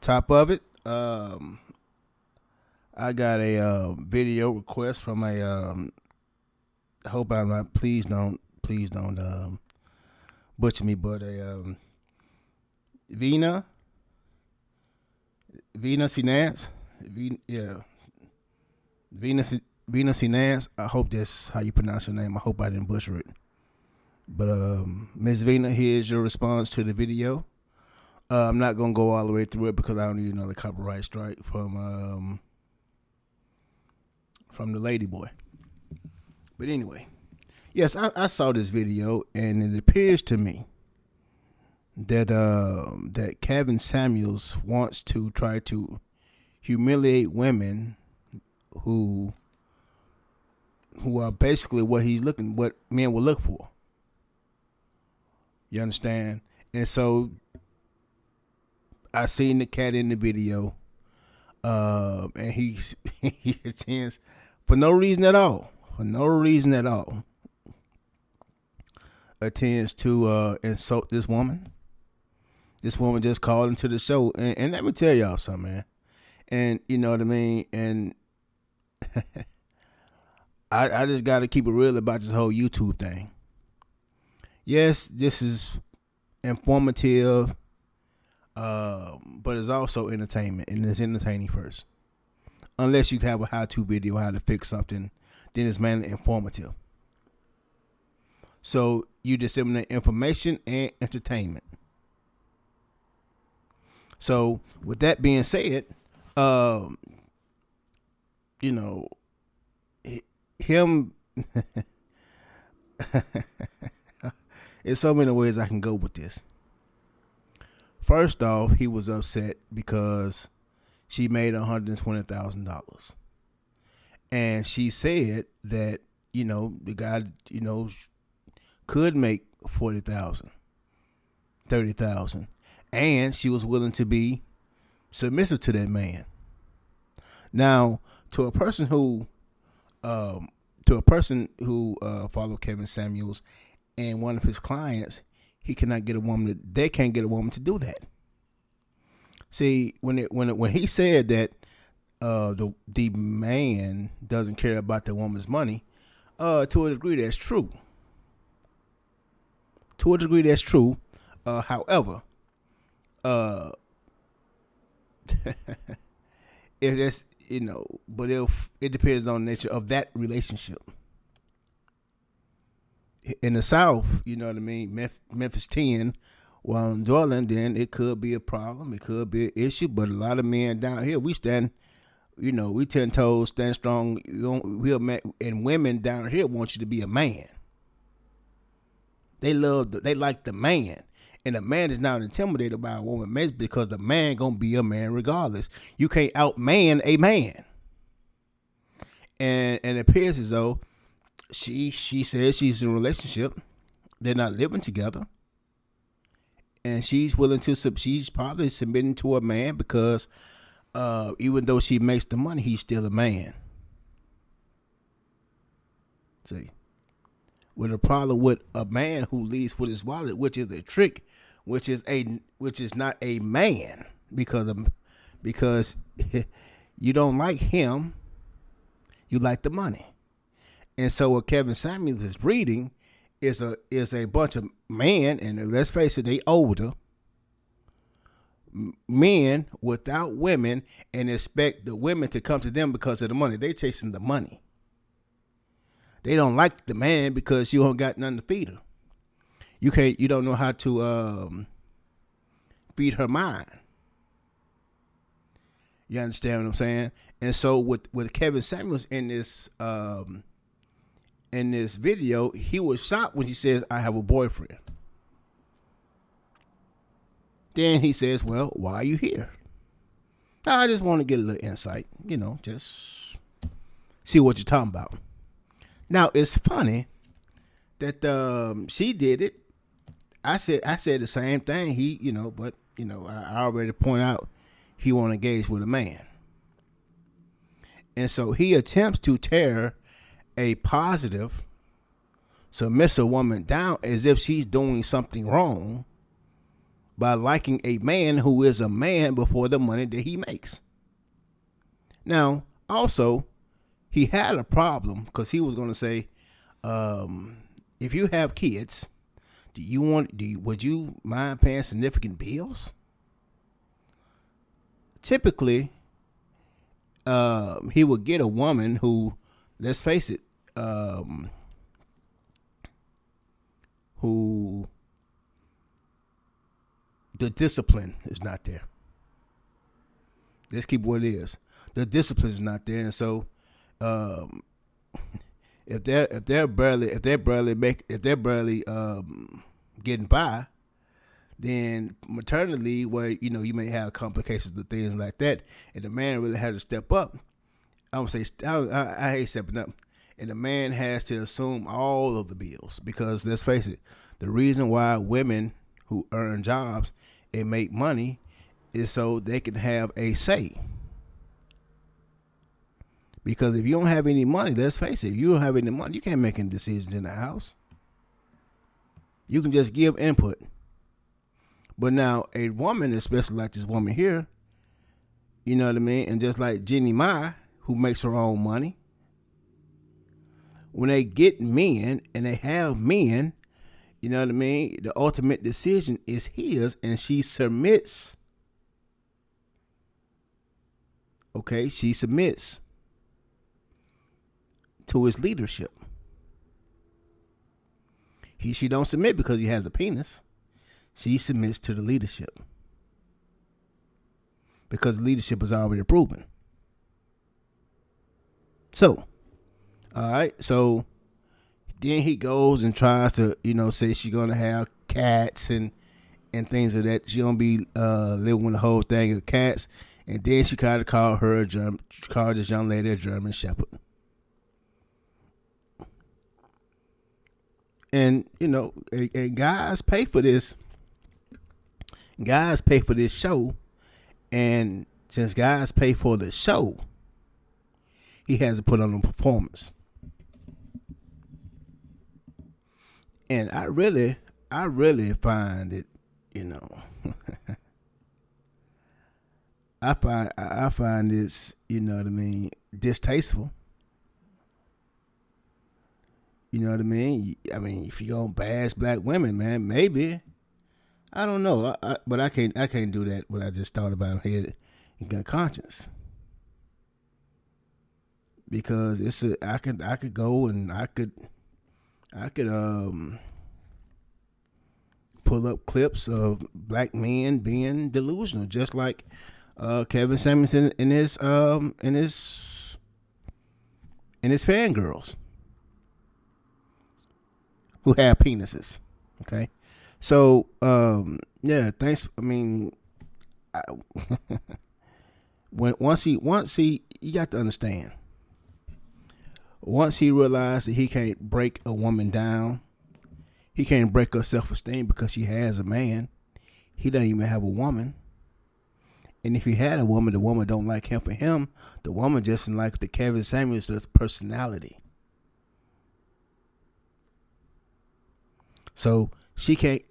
top of it, I got a video request from a. I hope I'm not. Please don't butcher me, but a Vina, Venus Finance, yeah, Venus Finance. I hope that's how you pronounce your name. I hope I didn't butcher it. But Miss Vina, here's your response to the video. I'm not gonna go all the way through it because I don't need another copyright strike from the lady boy. But anyway, yes, I saw this video, and it appears to me that that Kevin Samuels wants to try to humiliate women who are basically what men will look for. You understand? And so I seen the cat in the video, and he he attends for no reason at all. Attends to insult this woman. This woman just called into the show, and let me tell y'all something, man. And you know what I mean. And I just got to keep it real about this whole YouTube thing. Yes, this is informative, but it's also entertainment, and it's entertaining first. Unless you have a how-to video how to fix something, then it's mainly informative. So you disseminate information and entertainment. So with that being said, you know, him. There's so many ways I can go with this. First off, he was upset because she made $120,000, and she said that the guy could make 40,000, 30,000, and she was willing to be submissive to that man. Now, to a person who followed Kevin Samuels and one of his clients, they can't get a woman to do that. See, when he said that the man doesn't care about the woman's money, to a degree that's true. However, if that's but if it depends on the nature of that relationship. In the South, you know what I mean, Memphis 10, while in Jordan, then it could be a problem, it could be an issue, but a lot of men down here, we stand, we 10 toes, stand strong, and women down here want you to be a man. They like the man, and a man is not intimidated by a woman because the man gonna be a man regardless. You can't outman a man, and it appears as though she says she's in a relationship. They're not living together, and she's probably submitting to a man because even though she makes the money, he's still a man. See, with a problem with a man who leads with his wallet, which is a trick, which is not a man because you don't like him, you like the money. And so what Kevin Samuels is breeding is a bunch of men, and let's face it, they older men without women, and expect the women to come to them because of the money. They chasing the money. They don't like the man because you don't got nothing to feed her. You don't know how to feed her mind. You understand what I'm saying? And so with Kevin Samuels in this video, he was shocked when he says, "I have a boyfriend." Then he says, "Well, why are you here?" I just want to get a little insight, just see what you're talking about. Now, it's funny that she did it. I said the same thing. But I already point out he won't engage with a man. And so he attempts to tear a positive, submissive woman down as if she's doing something wrong by liking a man who is a man before the money that he makes. Now, also, he had a problem because he was going to say, if you have kids, would you mind paying significant bills? Typically, he would get a woman who, let's face it, who the discipline is not there. Let's keep what it is. The discipline is not there, and so if they're barely getting by, then maternity leave, where you may have complications and things like that, and the man really has to step up. I would say I hate stepping up, and the man has to assume all of the bills, because let's face it, the reason why women who earn jobs and make money is so they can have a say. Because if you don't have any money, let's face it, if you don't have any money, you can't make any decisions in the house. You can just give input. But now a woman, especially like this woman here, you know what I mean? And just like Jeannie Mai, who makes her own money, when they get men and they have men, you know what I mean? The ultimate decision is his, and she submits. Okay, she submits to his leadership. She don't submit because he has a penis. She submits to the leadership because leadership is already proven. So, all right. So then he goes and tries to, say she's gonna have cats and things of that. She gonna be living with the whole thing of cats, and then she kind of called this young lady a German Shepherd. And and guys pay for this. Guys pay for this show, and since guys pay for the show, he has to put on a performance. And I really find it, I find this, distasteful. You know what I mean? I mean, if you're gonna bash black women, man, maybe. I don't know, but I can't do that. What I just thought about here in good conscience, because I could go and I could pull up clips of black men being delusional, just like Kevin Samuelson and his fangirls who have penises. Okay. So, yeah, thanks. I mean, once he, you got to understand, once he realized that he can't break a woman down, he can't break her self-esteem because she has a man. He doesn't even have a woman. And if he had a woman, the woman don't like him for him. The woman just didn't like the Kevin Samuelson's personality. So she can't.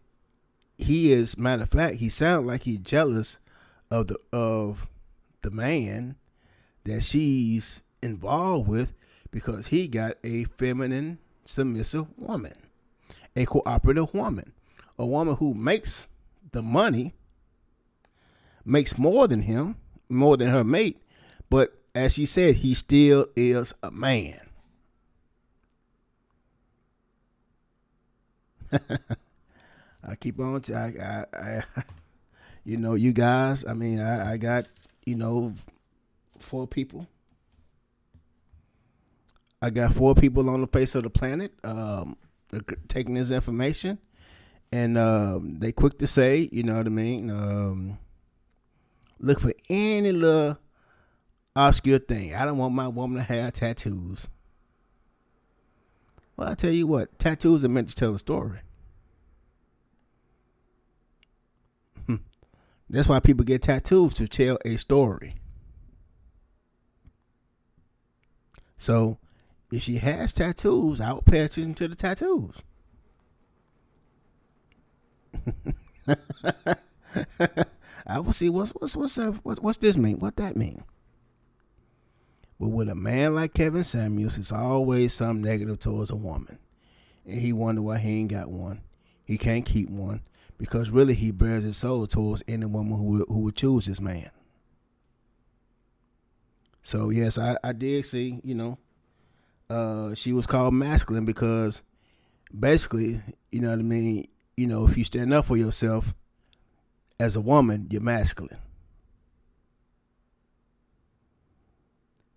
He is, matter of fact, he sounds like he's jealous of the man that she's involved with, because he got a feminine, submissive woman, a cooperative woman, a woman who makes the money, makes more than him, more than her mate, but as she said, he still is a man. I keep on. You guys. I mean, I got 4 people. I got 4 people on the face of the planet taking this information, and they quick to say, you know what I mean. Look for any little obscure thing. I don't want my woman to have tattoos. Well, I tell you what, tattoos are meant to tell a story. That's why people get tattoos, to tell a story. So, if she has tattoos, I would pay attention to the tattoos. I will see what's this mean? What that mean? But with a man like Kevin Samuels, it's always something negative towards a woman, and he wonder why he ain't got one. He can't keep one because really he bears his soul towards any woman who would choose this man. So yes, I did see. She was called masculine because basically, you know what I mean. If you stand up for yourself as a woman, you're masculine.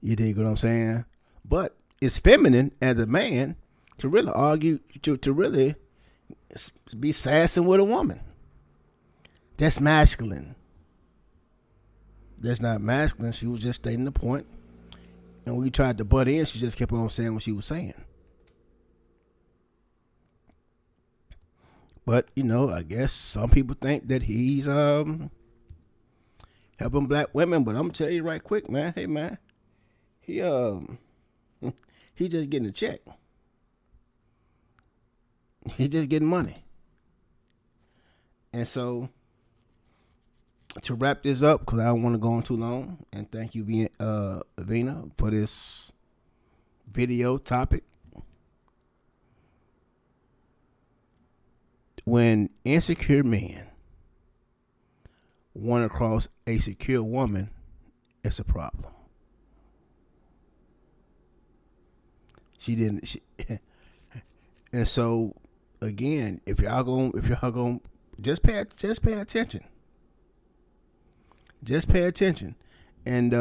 You dig what I'm saying? But it's feminine as a man to really argue, to really be sassing with a woman. That's masculine. That's not masculine. She was just stating the point. And when we tried to butt in, she just kept on saying what she was saying. But, I guess some people think that he's helping black women. But I'm going to tell you right quick, man. Hey, man. He just getting a check. He just getting money. And so, to wrap this up, because I don't want to go on too long, and thank you, Vina, for this video topic. When insecure men want to cross a secure woman, it's a problem. She didn't. And so, again, if y'all gonna just pay attention. Just pay attention. And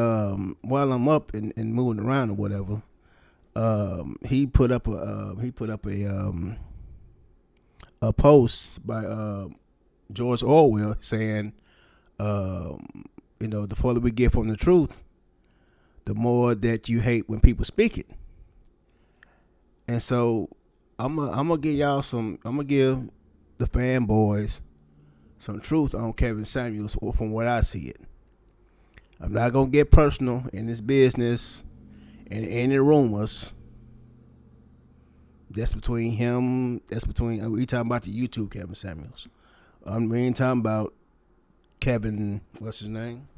while I'm up and moving around or whatever, he put up a post by George Orwell saying, the further we get from the truth, the more that you hate when people speak it. And so I'm gonna give the fanboys some truth on Kevin Samuels from what I see it. I'm not gonna get personal in this business and any rumors. That's between him. We talking about the YouTube Kevin Samuels. We ain't talking about Kevin. What's his name?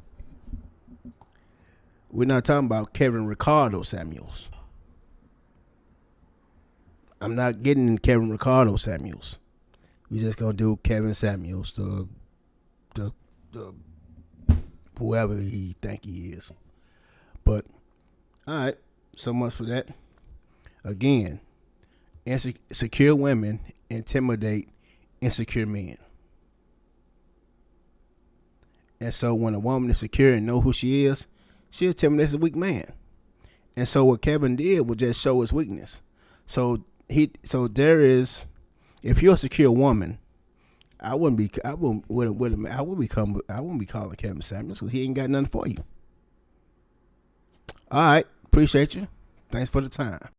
We're not talking about Kevin Ricardo Samuels. I'm not getting Kevin Ricardo Samuels. We just gonna do Kevin Samuels, the whoever he think he is. But all right, so much for that. Again, insecure women intimidate insecure men. And so when a woman is secure and know who she is, she intimidates a weak man. And so what Kevin did was just show his weakness. So there is, if you're a secure woman, I wouldn't be calling Kevin Samuels because he ain't got nothing for you. All right, appreciate you. Thanks for the time.